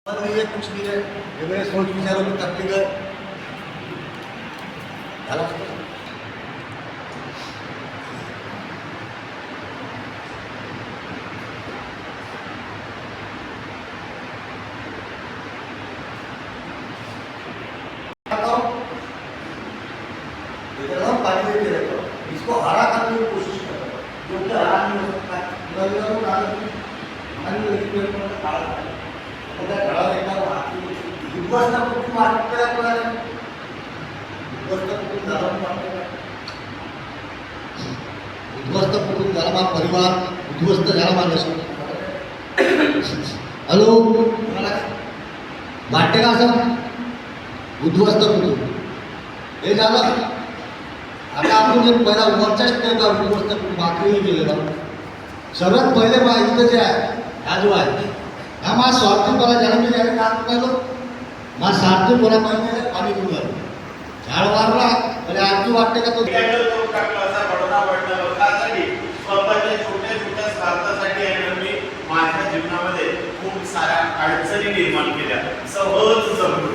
ये कुछ नहीं है, ये मेरे सोच विचारों में तकलीफ है। झाला पानी देते रहता हूँ, इसको हरा करने की कोशिश करता हूँ, क्योंकि हरा नहीं हो सकता है। उद्ध्वस्त कुटुंब झाला परिवार उद्ध्वस्त झाला माझ्या हॅलो वाटते का असं उद्ध्वस्त कुटुंब हे झालं आता आपण जे पहिला वरच्या स्टेपला उद्ध्वस्त कुटुंब आखरी गेलेलो सगळ्यात पहिले इथं जे आहे हा जो आहे हा माझा स्वार्थीपणा ज्याला मी ज्याने काम केलं माझा स्वार्थीपणा पाहिजे पाणी पिऊन झाड वारला म्हणजे आरती वाटते का तो स्वतःच्या छोट्या छोट्या स्वार्थासाठी मी माझ्या जीवनामध्ये खूप साऱ्या अडचणी निर्माण केल्या सहज जमून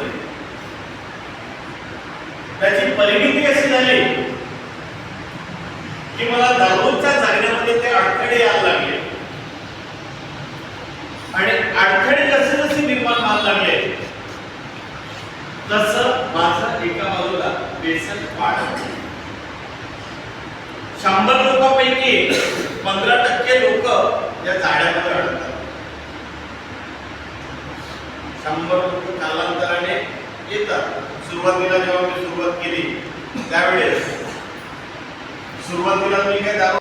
त्याची परिणिती अशी झाली की मला दररोजच्या जगण्यामध्ये ते अडथळे यायला लागले आणि अडथळे जसे जसे निर्माण व्हायला लागले तसं माझं एका बाजूला व्यसन वाढलं 100 लोकांपैकी 15% लोक या जाड्यामध्ये अडकतात 100 लोक कालांतराने येतात सुरुवातीला जेव्हा मी सुरुवात केली त्यावेळेस सुरुवातीला मी काय दारू